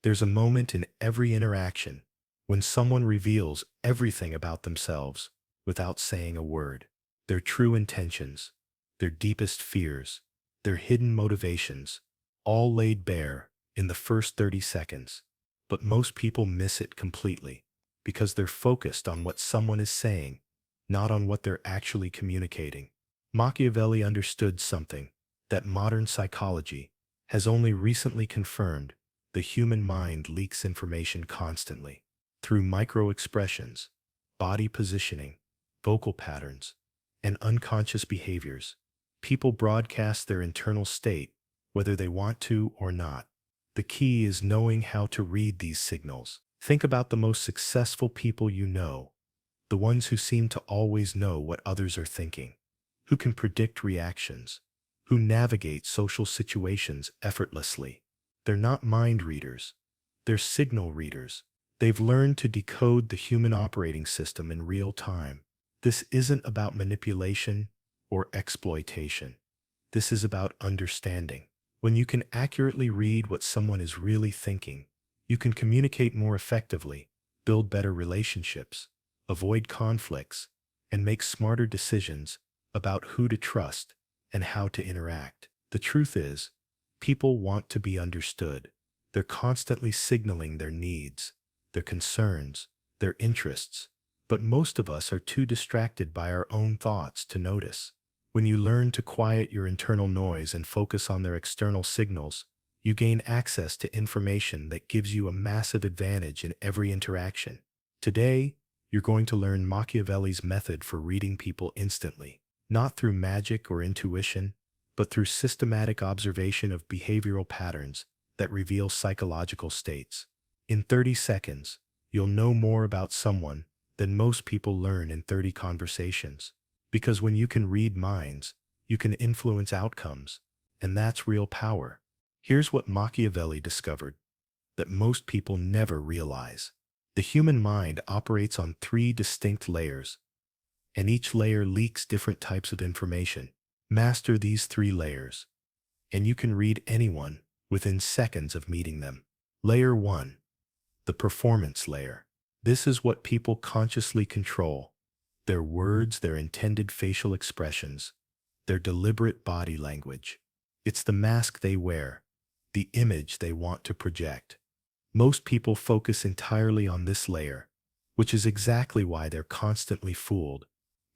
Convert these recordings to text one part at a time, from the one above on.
There's a moment in every interaction when someone reveals everything about themselves without saying a word. Their true intentions, their deepest fears, their hidden motivations, all laid bare in the first 30 seconds. But most people miss it completely because they're focused on what someone is saying, not on what they're actually communicating. Machiavelli understood something that modern psychology has only recently confirmed. The human mind leaks information constantly through micro-expressions, body positioning, vocal patterns, and unconscious behaviors. People broadcast their internal state, whether they want to or not. The key is knowing how to read these signals. Think about the most successful people you know, the ones who seem to always know what others are thinking, who can predict reactions, who navigate social situations effortlessly. They're not mind readers, they're signal readers. They've learned to decode the human operating system in real time. This isn't about manipulation or exploitation. This is about understanding. When you can accurately read what someone is really thinking, you can communicate more effectively, build better relationships, avoid conflicts, and make smarter decisions about who to trust and how to interact. The truth is, people want to be understood. They're constantly signaling their needs, their concerns, their interests, but most of us are too distracted by our own thoughts to notice. When you learn to quiet your internal noise and focus on their external signals, you gain access to information that gives you a massive advantage in every interaction. Today, you're going to learn Machiavelli's method for reading people instantly, not through magic or intuition, but through systematic observation of behavioral patterns that reveal psychological states. In 30 seconds, you'll know more about someone than most people learn in 30 conversations. Because when you can read minds, you can influence outcomes, and that's real power. Here's what Machiavelli discovered that most people never realize. The human mind operates on 3 distinct layers, and each layer leaks different types of information. Master these 3 layers, and you can read anyone within seconds of meeting them. Layer 1. The performance layer. This is what people consciously control. Their words, their intended facial expressions, their deliberate body language. It's the mask they wear, the image they want to project. Most people focus entirely on this layer, which is exactly why they're constantly fooled,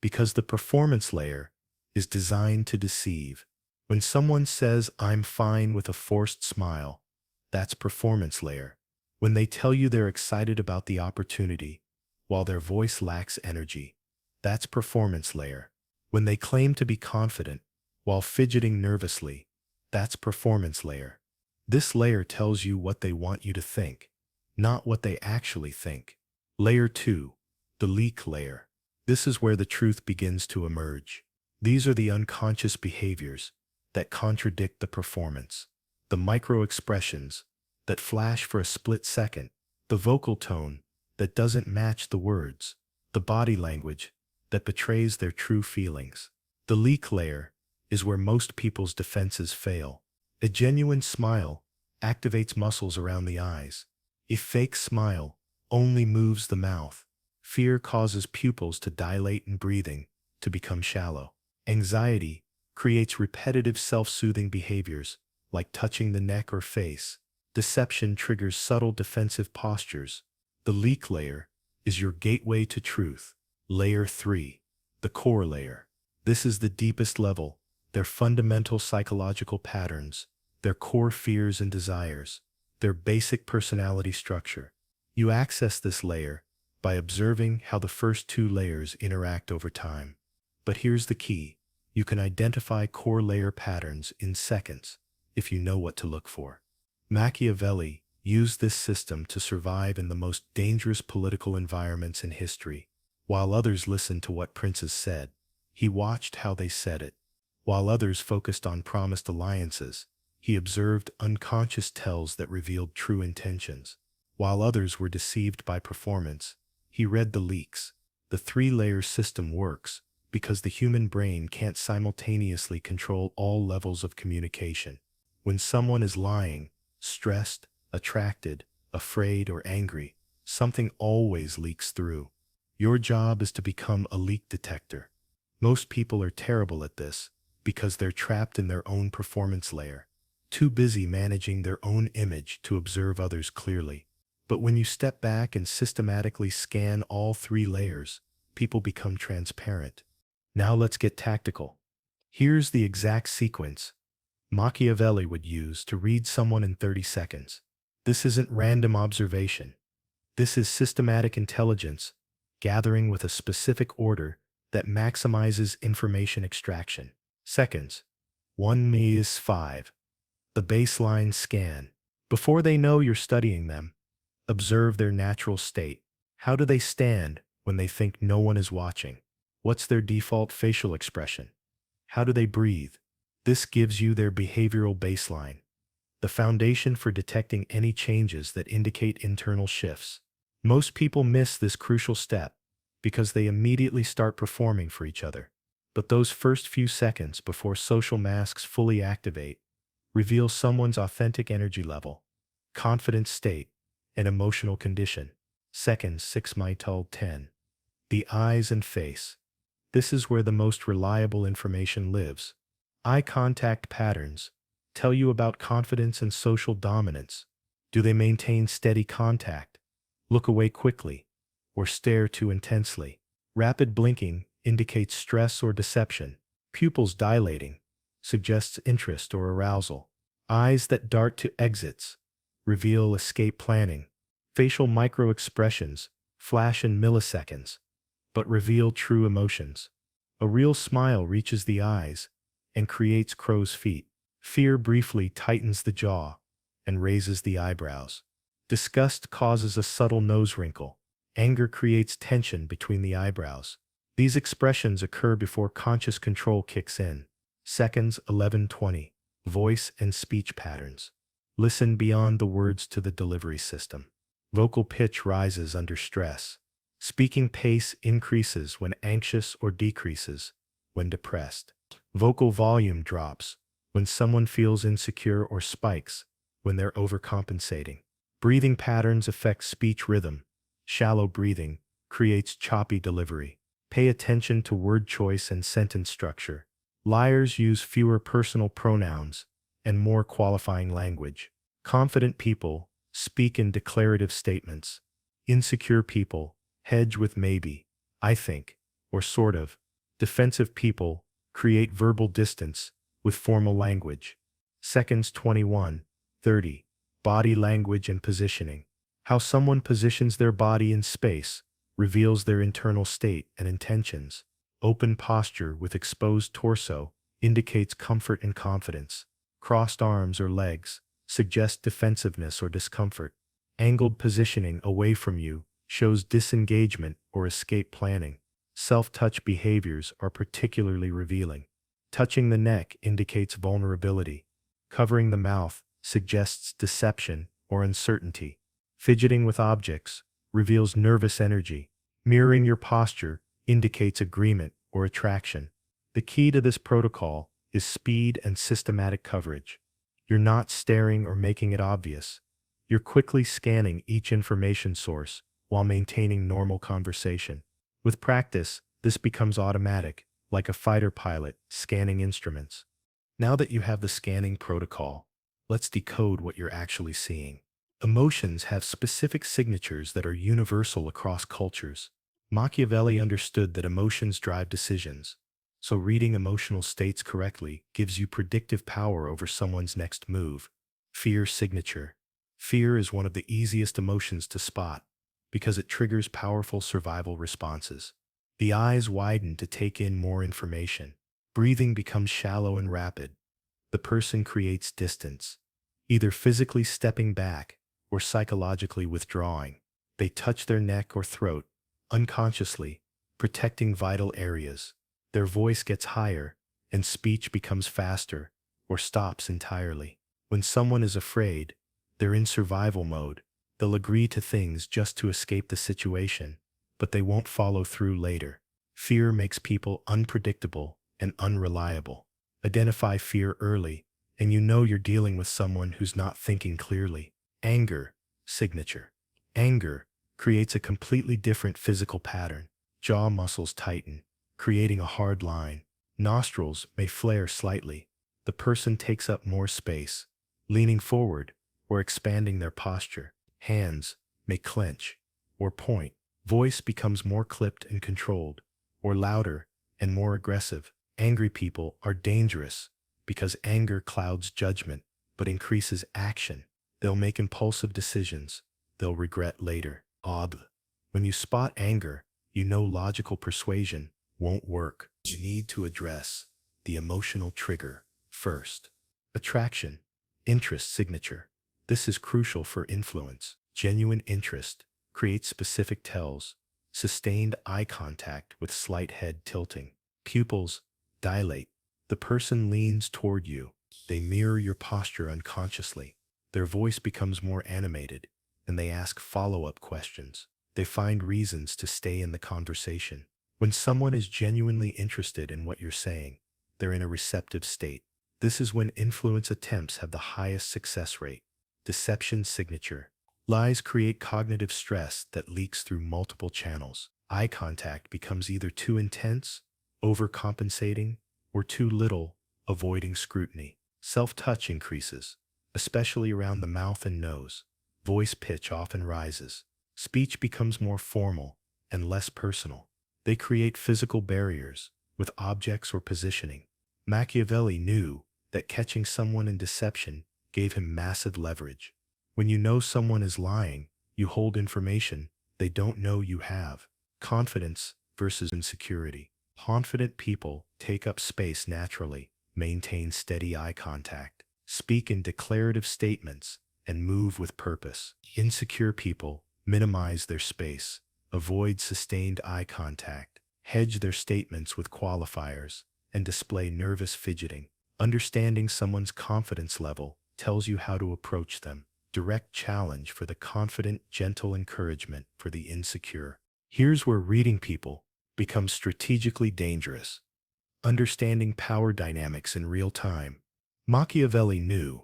because the performance layer is designed to deceive. When someone says, "I'm fine," with a forced smile, that's performance layer. When they tell you they're excited about the opportunity, while their voice lacks energy, that's performance layer. When they claim to be confident, while fidgeting nervously, that's performance layer. This layer tells you what they want you to think, not what they actually think. Layer 2, the leak layer. This is where the truth begins to emerge. These are the unconscious behaviors that contradict the performance, the micro-expressions that flash for a split second, the vocal tone that doesn't match the words, the body language that betrays their true feelings. The leak layer is where most people's defenses fail. A genuine smile activates muscles around the eyes. A fake smile only moves the mouth. Fear causes pupils to dilate and breathing to become shallow. Anxiety creates repetitive self-soothing behaviors like touching the neck or face. Deception triggers subtle defensive postures. The leak layer is your gateway to truth. Layer 3, the core layer. This is the deepest level, their fundamental psychological patterns, their core fears and desires, their basic personality structure. You access this layer by observing how the first 2 layers interact over time. But here's the key. You can identify core layer patterns in seconds if you know what to look for. Machiavelli used this system to survive in the most dangerous political environments in history. While others listened to what princes said, he watched how they said it. While others focused on promised alliances, he observed unconscious tells that revealed true intentions. While others were deceived by performance, he read the leaks. The 3-layer system works because the human brain can't simultaneously control all levels of communication. When someone is lying, stressed, attracted, afraid, or angry, something always leaks through. Your job is to become a leak detector. Most people are terrible at this because they're trapped in their own performance layer, too busy managing their own image to observe others clearly. But when you step back and systematically scan all three layers, people become transparent. Now let's get tactical. Here's the exact sequence Machiavelli would use to read someone in 30 seconds. This isn't random observation. This is systematic intelligence, gathering with a specific order that maximizes information extraction. Seconds. 1 is 5. The baseline scan. Before they know you're studying them, observe their natural state. How do they stand when they think no one is watching? What's their default facial expression? How do they breathe? This gives you their behavioral baseline, the foundation for detecting any changes that indicate internal shifts. Most people miss this crucial step because they immediately start performing for each other. But those first few seconds before social masks fully activate reveal someone's authentic energy level, confidence state, and emotional condition. Seconds 6 till 10. The eyes and face. This is where the most reliable information lives. Eye contact patterns tell you about confidence and social dominance. Do they maintain steady contact, look away quickly, or stare too intensely? Rapid blinking indicates stress or deception. Pupils dilating suggests interest or arousal. Eyes that dart to exits reveal escape planning. Facial micro-expressions flash in milliseconds, but reveal true emotions. A real smile reaches the eyes and creates crow's feet. Fear briefly tightens the jaw and raises the eyebrows. Disgust causes a subtle nose wrinkle. Anger creates tension between the eyebrows. These expressions occur before conscious control kicks in. Seconds 11-20. Voice and speech patterns. Listen beyond the words to the delivery system. Vocal pitch rises under stress. Speaking pace increases when anxious or decreases when depressed. Vocal volume drops when someone feels insecure or spikes when they're overcompensating. Breathing patterns affect speech rhythm. Shallow breathing creates choppy delivery. Pay attention to word choice and sentence structure. Liars use fewer personal pronouns and more qualifying language. Confident people speak in declarative statements. Insecure people hedge with maybe, I think, or sort of. Defensive people create verbal distance with formal language. Seconds 21-30. Body language and positioning. How someone positions their body in space reveals their internal state and intentions. Open posture with exposed torso indicates comfort and confidence. Crossed arms or legs suggest defensiveness or discomfort. Angled positioning away from you shows disengagement or escape planning. Self-touch behaviors are particularly revealing. Touching the neck indicates vulnerability. Covering the mouth suggests deception or uncertainty. Fidgeting with objects reveals nervous energy. Mirroring your posture indicates agreement or attraction. The key to this protocol is speed and systematic coverage. You're not staring or making it obvious. You're quickly scanning each information source while maintaining normal conversation. With practice, this becomes automatic, like a fighter pilot scanning instruments. Now that you have the scanning protocol, let's decode what you're actually seeing. Emotions have specific signatures that are universal across cultures. Machiavelli understood that emotions drive decisions, so reading emotional states correctly gives you predictive power over someone's next move. Fear signature. Fear is one of the easiest emotions to spot because it triggers powerful survival responses. The eyes widen to take in more information. Breathing becomes shallow and rapid. The person creates distance, either physically stepping back or psychologically withdrawing. They touch their neck or throat, unconsciously, protecting vital areas. Their voice gets higher, and speech becomes faster or stops entirely. When someone is afraid, they're in survival mode. They'll agree to things just to escape the situation, but they won't follow through later. Fear makes people unpredictable and unreliable. Identify fear early, and you know you're dealing with someone who's not thinking clearly. Anger signature. Anger creates a completely different physical pattern. Jaw muscles tighten, creating a hard line. Nostrils may flare slightly. The person takes up more space, leaning forward or expanding their posture. Hands may clench or point. Voice becomes more clipped and controlled, or louder and more aggressive. Angry people are dangerous because anger clouds judgment but increases action. They'll make impulsive decisions they'll regret later. When you spot anger, you know logical persuasion won't work. You need to address the emotional trigger first. Attraction, interest signature. This is crucial for influence. Genuine interest creates specific tells. Sustained eye contact with slight head tilting. Pupils dilate. The person leans toward you. They mirror your posture unconsciously. Their voice becomes more animated, and they ask follow-up questions. They find reasons to stay in the conversation. When someone is genuinely interested in what you're saying, they're in a receptive state. This is when influence attempts have the highest success rate. Deception signature. Lies create cognitive stress that leaks through multiple channels. Eye contact becomes either too intense, overcompensating, or too little, avoiding scrutiny. Self-touch increases, especially around the mouth and nose. Voice pitch often rises. Speech becomes more formal and less personal. They create physical barriers with objects or positioning. Machiavelli knew that catching someone in deception gave him massive leverage. When you know someone is lying, you hold information they don't know you have. Confidence versus insecurity. Confident people take up space naturally, maintain steady eye contact, speak in declarative statements, and move with purpose. Insecure people minimize their space, avoid sustained eye contact, hedge their statements with qualifiers, and display nervous fidgeting. Understanding someone's confidence level tells you how to approach them. Direct challenge for the confident, gentle encouragement for the insecure. Here's where reading people becomes strategically dangerous. Understanding power dynamics in real time. Machiavelli knew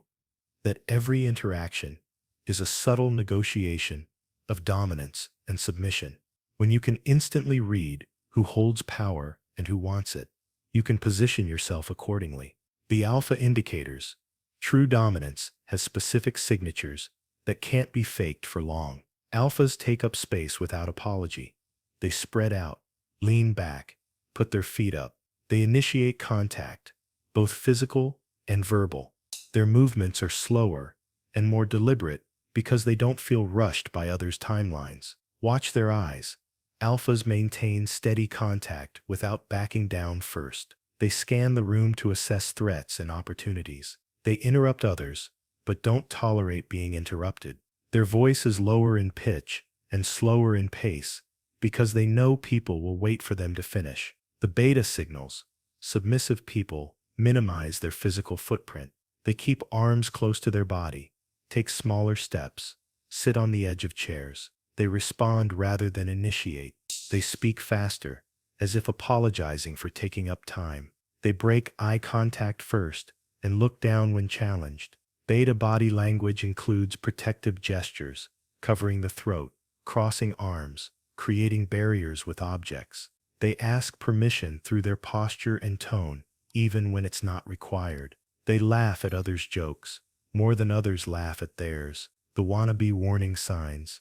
that every interaction is a subtle negotiation of dominance and submission. When you can instantly read who holds power and who wants it, you can position yourself accordingly. The alpha indicators. True dominance has specific signatures that can't be faked for long. Alphas take up space without apology. They spread out, lean back, put their feet up. They initiate contact, both physical and verbal. Their movements are slower and more deliberate because they don't feel rushed by others' timelines. Watch their eyes. Alphas maintain steady contact without backing down first. They scan the room to assess threats and opportunities. They interrupt others, but don't tolerate being interrupted. Their voice is lower in pitch and slower in pace because they know people will wait for them to finish. The beta signals. Submissive people minimize their physical footprint. They keep arms close to their body, take smaller steps, sit on the edge of chairs. They respond rather than initiate. They speak faster, as if apologizing for taking up time. They break eye contact first and look down when challenged. Beta body language includes protective gestures, covering the throat, crossing arms, creating barriers with objects. They ask permission through their posture and tone, even when it's not required. They laugh at others' jokes, more than others laugh at theirs. The wannabe warning signs.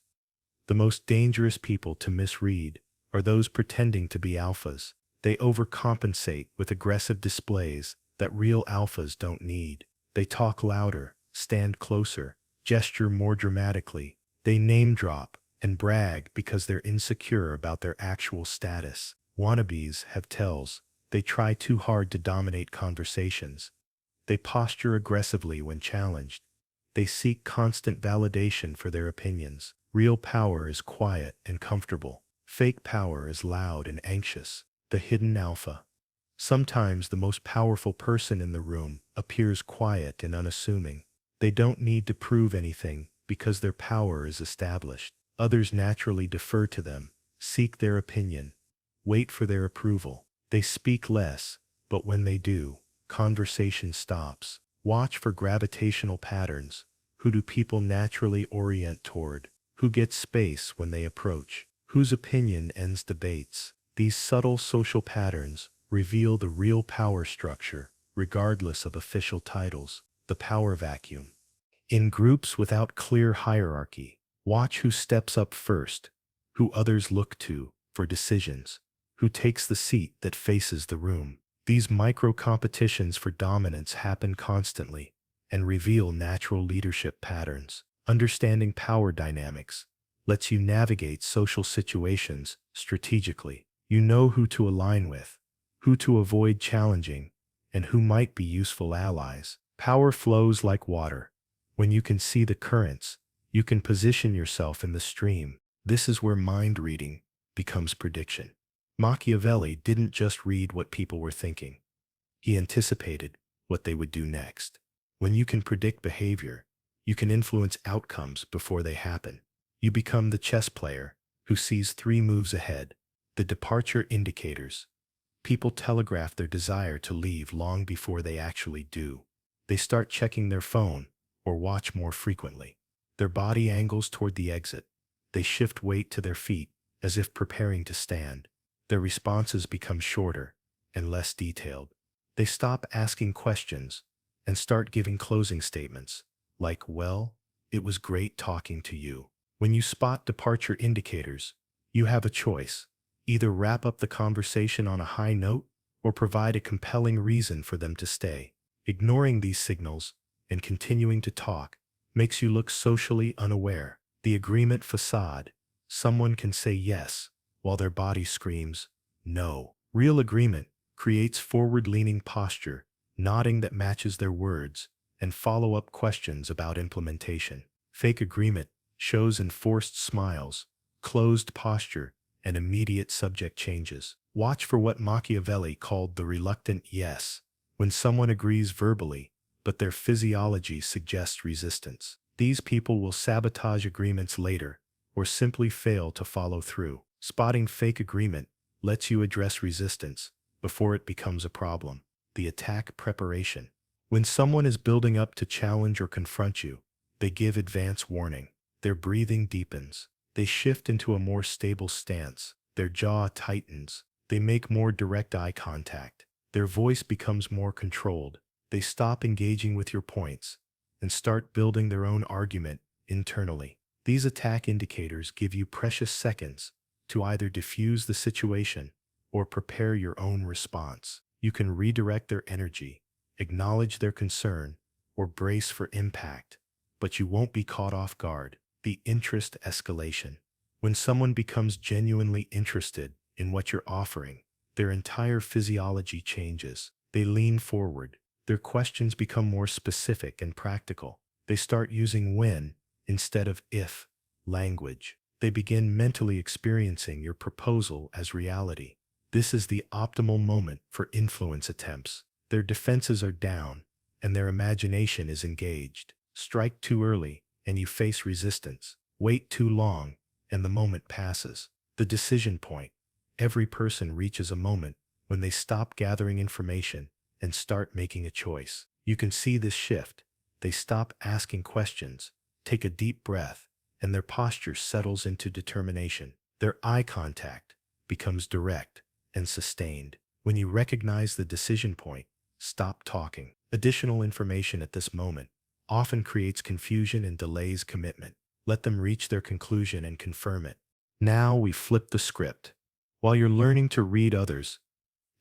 The most dangerous people to misread are those pretending to be alphas. They overcompensate with aggressive displays that real alphas don't need. They talk louder, stand closer, gesture more dramatically. They name drop and brag because they're insecure about their actual status. Wannabes have tells. They try too hard to dominate conversations. They posture aggressively when challenged. They seek constant validation for their opinions. Real power is quiet and comfortable. Fake power is loud and anxious. The hidden alpha. Sometimes the most powerful person in the room appears quiet and unassuming. They don't need to prove anything because their power is established. Others naturally defer to them, seek their opinion, wait for their approval. They speak less, but when they do, conversation stops. Watch for gravitational patterns. Who do people naturally orient toward? Who gets space when they approach? Whose opinion ends debates? These subtle social patterns reveal the real power structure, regardless of official titles, the power vacuum. In groups without clear hierarchy, watch who steps up first, who others look to for decisions, who takes the seat that faces the room. These micro-competitions for dominance happen constantly and reveal natural leadership patterns. Understanding power dynamics lets you navigate social situations strategically. You know who to align with, who to avoid challenging, and who might be useful allies. Power flows like water. When you can see the currents, you can position yourself in the stream. This is where mind reading becomes prediction. Machiavelli didn't just read what people were thinking. He anticipated what they would do next. When you can predict behavior, you can influence outcomes before they happen. You become the chess player who sees 3 moves ahead. The departure indicators. People telegraph their desire to leave long before they actually do. They start checking their phone or watch more frequently. Their body angles toward the exit. They shift weight to their feet as if preparing to stand. Their responses become shorter and less detailed. They stop asking questions and start giving closing statements, like, "Well, it was great talking to you." When you spot departure indicators, you have a choice. Either wrap up the conversation on a high note or provide a compelling reason for them to stay. Ignoring these signals and continuing to talk makes you look socially unaware. The agreement facade. Someone can say yes while their body screams no. Real agreement creates forward-leaning posture, nodding that matches their words, and follow-up questions about implementation. Fake agreement shows enforced smiles, closed posture, and immediate subject changes. Watch for what Machiavelli called the reluctant yes, when someone agrees verbally, but their physiology suggests resistance. These people will sabotage agreements later or simply fail to follow through. Spotting fake agreement lets you address resistance before it becomes a problem. The attack preparation. When someone is building up to challenge or confront you, they give advance warning. Their breathing deepens. They shift into a more stable stance. Their jaw tightens. They make more direct eye contact. Their voice becomes more controlled. They stop engaging with your points and start building their own argument internally. These attack indicators give you precious seconds to either diffuse the situation or prepare your own response. You can redirect their energy, acknowledge their concern, or brace for impact, but you won't be caught off guard. The interest escalation. When someone becomes genuinely interested in what you're offering, their entire physiology changes. They lean forward. Their questions become more specific and practical. They start using when instead of if language. They begin mentally experiencing your proposal as reality. This is the optimal moment for influence attempts. Their defenses are down, and their imagination is engaged. Strike too early, and you face resistance. Wait too long, and the moment passes. The decision point. Every person reaches a moment when they stop gathering information and start making a choice. You can see this shift. They stop asking questions, take a deep breath, and their posture settles into determination. Their eye contact becomes direct and sustained. When you recognize the decision point, stop talking. Additional information at this moment often creates confusion and delays commitment. Let them reach their conclusion and confirm it. Now we flip the script. While you're learning to read others,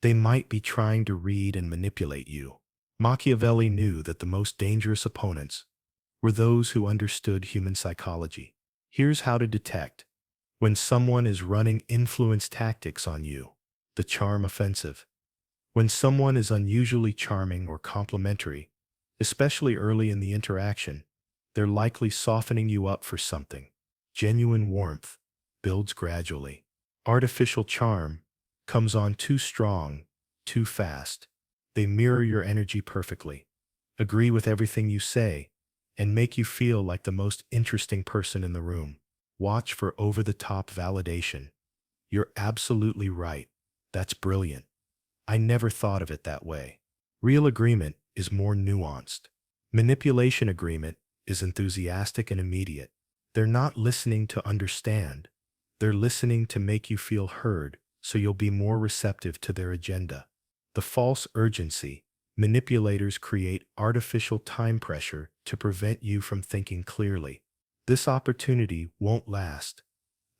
they might be trying to read and manipulate you. Machiavelli knew that the most dangerous opponents were those who understood human psychology. Here's how to detect when someone is running influence tactics on you. The charm offensive. When someone is unusually charming or complimentary, especially early in the interaction, they're likely softening you up for something. Genuine warmth builds gradually. Artificial charm comes on too strong, too fast. They mirror your energy perfectly, agree with everything you say, and make you feel like the most interesting person in the room. Watch for over-the-top validation. "You're absolutely right. That's brilliant. I never thought of it that way." Real agreement is more nuanced. Manipulation agreement is enthusiastic and immediate. They're not listening to understand. They're listening to make you feel heard, so you'll be more receptive to their agenda. The false urgency. Manipulators create artificial time pressure to prevent you from thinking clearly. This opportunity won't last.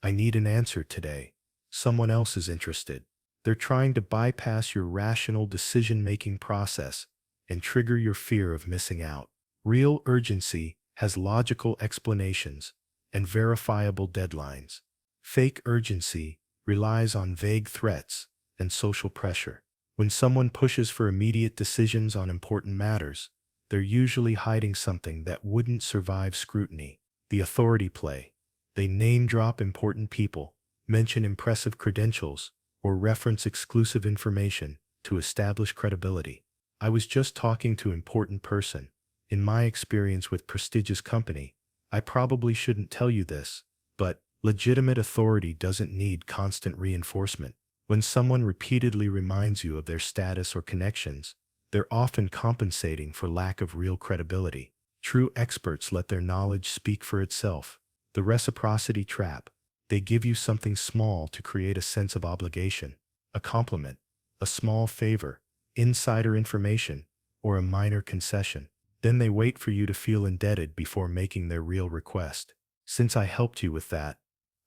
I need an answer today. Someone else is interested. They're trying to bypass your rational decision-making process and trigger your fear of missing out. Real urgency has logical explanations and verifiable deadlines. Fake urgency relies on vague threats and social pressure. When someone pushes for immediate decisions on important matters, they're usually hiding something that wouldn't survive scrutiny. The authority play. They name-drop important people, mention impressive credentials, or reference exclusive information to establish credibility. I was just talking to an important person. In my experience with prestigious company, I probably shouldn't tell you this, but legitimate authority doesn't need constant reinforcement. When someone repeatedly reminds you of their status or connections, they're often compensating for lack of real credibility. True experts let their knowledge speak for itself. The reciprocity trap. They give you something small to create a sense of obligation, a compliment, a small favor, insider information, or a minor concession. Then they wait for you to feel indebted before making their real request. Since I helped you with that,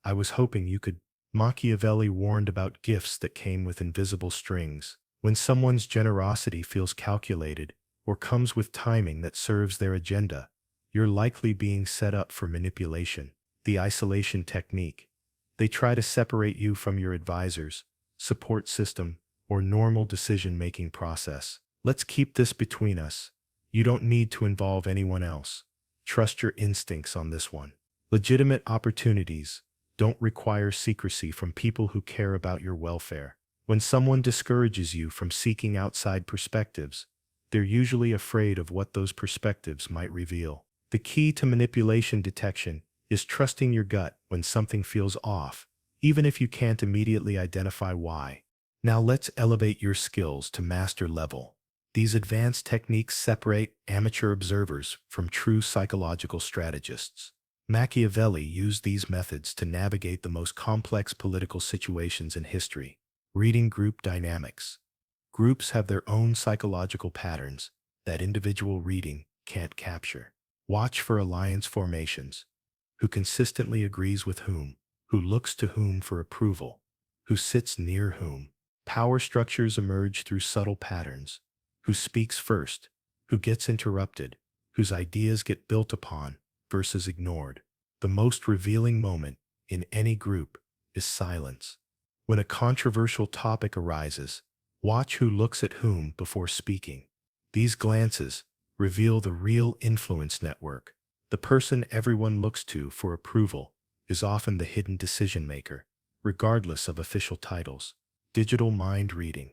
I was hoping you could. Machiavelli warned about gifts that came with invisible strings. When someone's generosity feels calculated or comes with timing that serves their agenda, you're likely being set up for manipulation. The isolation technique. They try to separate you from your advisors, support system, or normal decision-making process. Let's keep this between us. You don't need to involve anyone else. Trust your instincts on this one. Legitimate opportunities don't require secrecy from people who care about your welfare. When someone discourages you from seeking outside perspectives, they're usually afraid of what those perspectives might reveal. The key to manipulation detection is trusting your gut when something feels off, even if you can't immediately identify why. Now let's elevate your skills to master level. These advanced techniques separate amateur observers from true psychological strategists. Machiavelli used these methods to navigate the most complex political situations in history. Reading group dynamics. Groups have their own psychological patterns that individual reading can't capture. Watch for alliance formations. Who consistently agrees with whom? Who looks to whom for approval? Who sits near whom? Power structures emerge through subtle patterns. Who speaks first? Who gets interrupted? Whose ideas get built upon versus ignored. The most revealing moment in any group is silence. When a controversial topic arises, watch who looks at whom before speaking. These glances reveal the real influence network. The person everyone looks to for approval is often the hidden decision maker, regardless of official titles. Digital mind reading.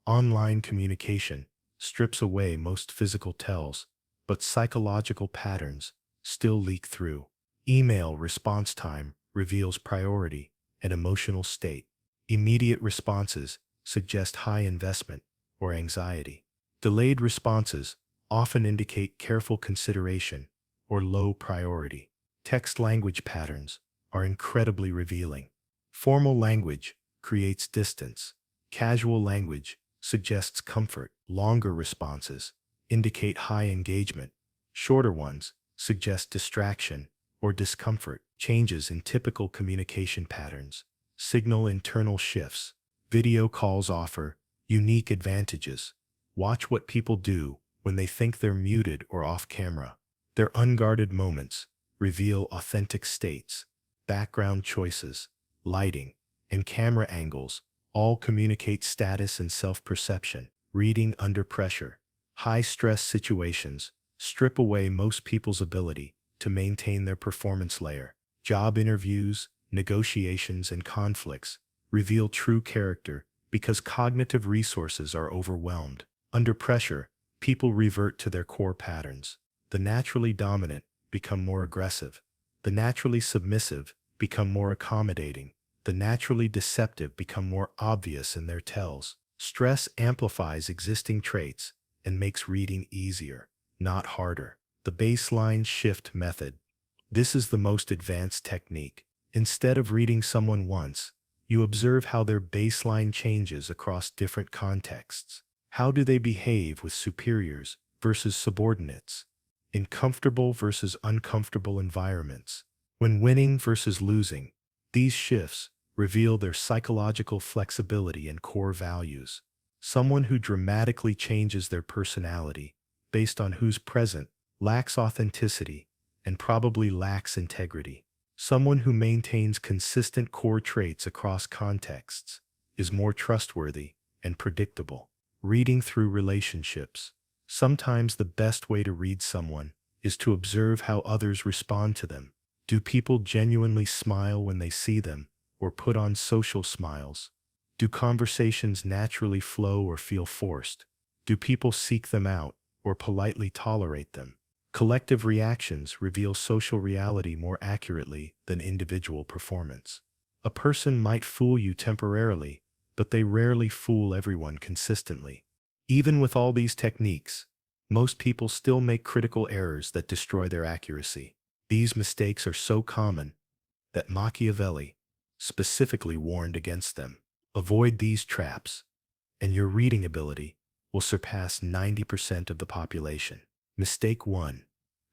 Online communication strips away most physical tells, but psychological patterns still leak through. Email response time reveals priority and emotional state. Immediate responses suggest high investment or anxiety. Delayed responses often indicate careful consideration or low priority. Text language patterns are incredibly revealing. Formal language creates distance. Casual language suggests comfort. Longer responses indicate high engagement. Shorter ones suggest distraction or discomfort. Changes in typical communication patterns signal internal shifts. Video calls offer unique advantages. Watch what people do when they think they're muted or off camera. Their unguarded moments reveal authentic states. Background choices, lighting, and camera angles all communicate status and self-perception. Reading under pressure. High-stress situations strip away most people's ability to maintain their performance layer. Job interviews, negotiations, and conflicts reveal true character because cognitive resources are overwhelmed. Under pressure, people revert to their core patterns. The naturally dominant become more aggressive. The naturally submissive become more accommodating. The naturally deceptive become more obvious in their tells. Stress amplifies existing traits and makes reading easier, not harder. The baseline shift method. This is the most advanced technique. Instead of reading someone once, you observe how their baseline changes across different contexts. How do they behave with superiors versus subordinates? In comfortable versus uncomfortable environments? When winning versus losing? These shifts reveal their psychological flexibility and core values. Someone who dramatically changes their personality based on who's present lacks authenticity and probably lacks integrity. Someone who maintains consistent core traits across contexts is more trustworthy and predictable. Reading through relationships. Sometimes the best way to read someone is to observe how others respond to them. Do people genuinely smile when they see them, or put on social smiles? Do conversations naturally flow or feel forced? Do people seek them out or politely tolerate them? Collective reactions reveal social reality more accurately than individual performance. A person might fool you temporarily, but they rarely fool everyone consistently. Even with all these techniques, most people still make critical errors that destroy their accuracy. These mistakes are so common that Machiavelli specifically warned against them. Avoid these traps, and your reading ability will surpass 90% of the population. Mistake 1.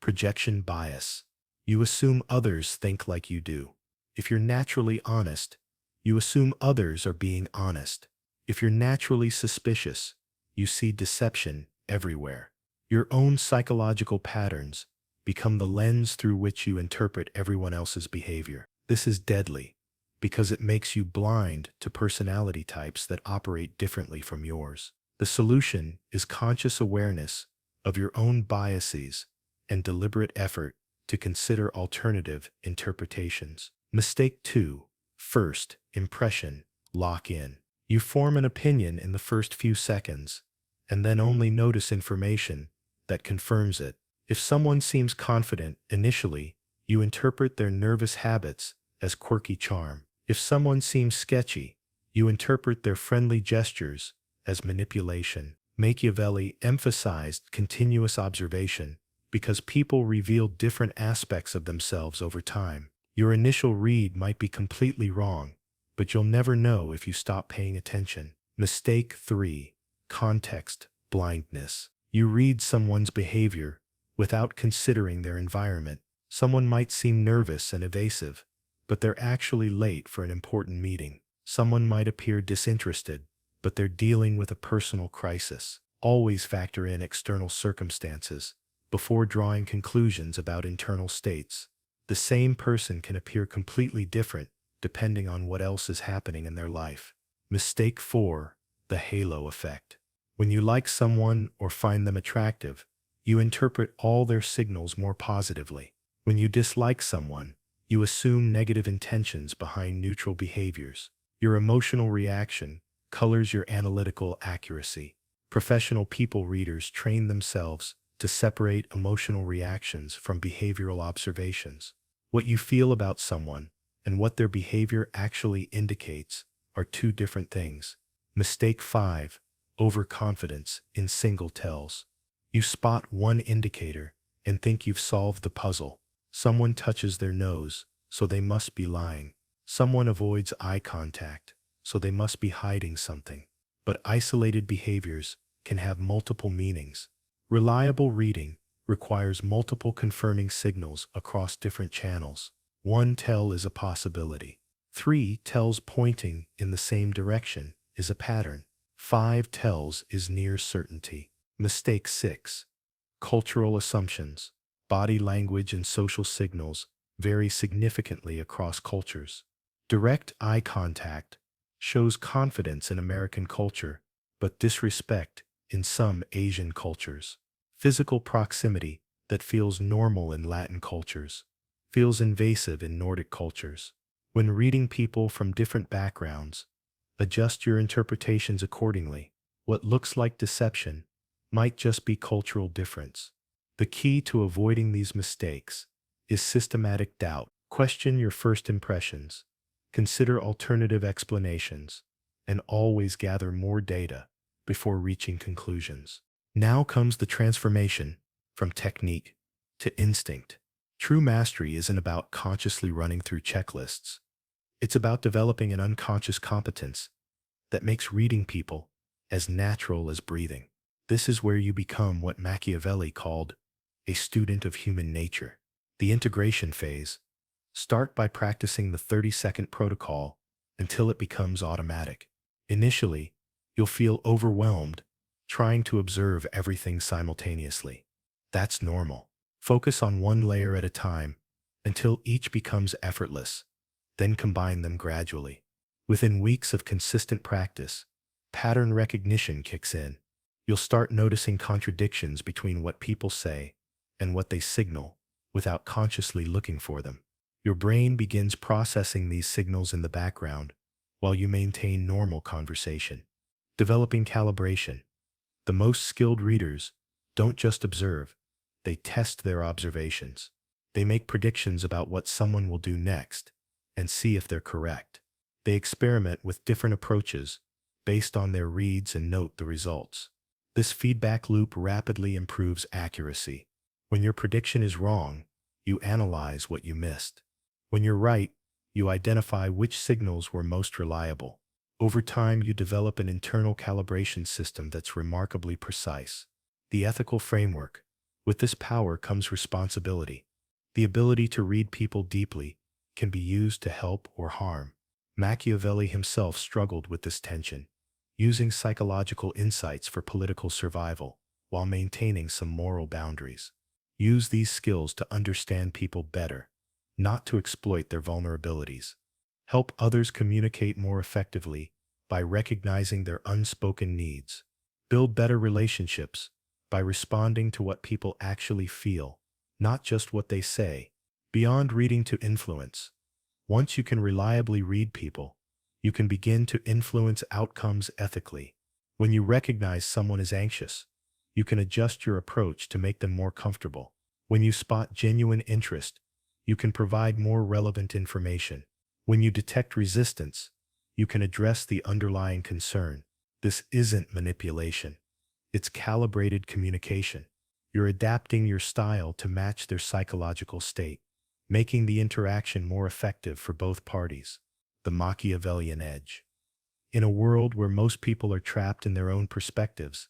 Projection bias. You assume others think like you do. If you're naturally honest, you assume others are being honest. If you're naturally suspicious, you see deception everywhere. Your own psychological patterns become the lens through which you interpret everyone else's behavior. This is deadly because it makes you blind to personality types that operate differently from yours. The solution is conscious awareness of your own biases and deliberate effort to consider alternative interpretations. Mistake 2. First impression. Lock in. You form an opinion in the first few seconds, and then only notice information that confirms it. If someone seems confident initially, you interpret their nervous habits as quirky charm. If someone seems sketchy, you interpret their friendly gestures as manipulation. Machiavelli emphasized continuous observation because people reveal different aspects of themselves over time. Your initial read might be completely wrong, but you'll never know if you stop paying attention. Mistake 3. Context blindness. You read someone's behavior without considering their environment. Someone might seem nervous and evasive, but they're actually late for an important meeting. Someone might appear disinterested, but they're dealing with a personal crisis. Always factor in external circumstances before drawing conclusions about internal states. The same person can appear completely different depending on what else is happening in their life. Mistake 4. The halo effect. When you like someone or find them attractive, you interpret all their signals more positively. When you dislike someone, you assume negative intentions behind neutral behaviors. Your emotional reaction colors your analytical accuracy. Professional people readers train themselves to separate emotional reactions from behavioral observations. What you feel about someone and what their behavior actually indicates are two different things. Mistake 5. Overconfidence in single tells. You spot one indicator and think you've solved the puzzle. Someone touches their nose, so they must be lying. Someone avoids eye contact, so they must be hiding something. But isolated behaviors can have multiple meanings. Reliable reading requires multiple confirming signals across different channels. 1 tell is a possibility. 3 tells pointing in the same direction is a pattern. 5 tells is near certainty. Mistake 6. Cultural assumptions. Body language and social signals vary significantly across cultures. Direct eye contact shows confidence in American culture, but disrespect in some Asian cultures. Physical proximity that feels normal in Latin cultures feels invasive in Nordic cultures. When reading people from different backgrounds, adjust your interpretations accordingly. What looks like deception might just be cultural difference. The key to avoiding these mistakes is systematic doubt. Question your first impressions, consider alternative explanations, and always gather more data before reaching conclusions. Now comes the transformation from technique to instinct. True mastery isn't about consciously running through checklists. It's about developing an unconscious competence that makes reading people as natural as breathing. This is where you become what Machiavelli called a student of human nature. The integration phase. Start by practicing the 30-second protocol until it becomes automatic. Initially, you'll feel overwhelmed trying to observe everything simultaneously. That's normal. Focus on one layer at a time until each becomes effortless, then combine them gradually. Within weeks of consistent practice, pattern recognition kicks in. You'll start noticing contradictions between what people say and what they signal without consciously looking for them. Your brain begins processing these signals in the background while you maintain normal conversation. Developing calibration. The most skilled readers don't just observe, they test their observations. They make predictions about what someone will do next and see if they're correct. They experiment with different approaches based on their reads and note the results. This feedback loop rapidly improves accuracy. When your prediction is wrong, you analyze what you missed. When you're right, you identify which signals were most reliable. Over time, you develop an internal calibration system that's remarkably precise. The ethical framework. With this power comes responsibility. The ability to read people deeply can be used to help or harm. Machiavelli himself struggled with this tension, using psychological insights for political survival while maintaining some moral boundaries. Use these skills to understand people better, not to exploit their vulnerabilities. Help others communicate more effectively by recognizing their unspoken needs. Build better relationships by responding to what people actually feel, not just what they say. Beyond reading to influence. Once you can reliably read people, you can begin to influence outcomes ethically. When you recognize someone is anxious, you can adjust your approach to make them more comfortable. When you spot genuine interest, you can provide more relevant information. When you detect resistance, you can address the underlying concern. This isn't manipulation. It's calibrated communication. You're adapting your style to match their psychological state, making the interaction more effective for both parties. The Machiavellian edge. In a world where most people are trapped in their own perspectives,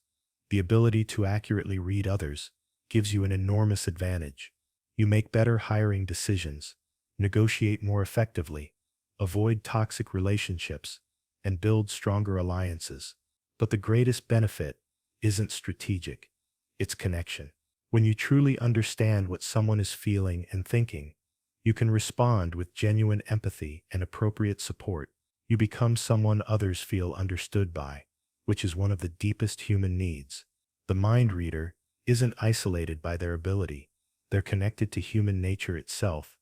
the ability to accurately read others gives you an enormous advantage. You make better hiring decisions, negotiate more effectively, avoid toxic relationships, and build stronger alliances. But the greatest benefit isn't strategic, it's connection. When you truly understand what someone is feeling and thinking, you can respond with genuine empathy and appropriate support. You become someone others feel understood by, which is one of the deepest human needs. The mind reader isn't isolated by their ability. They're connected to human nature itself,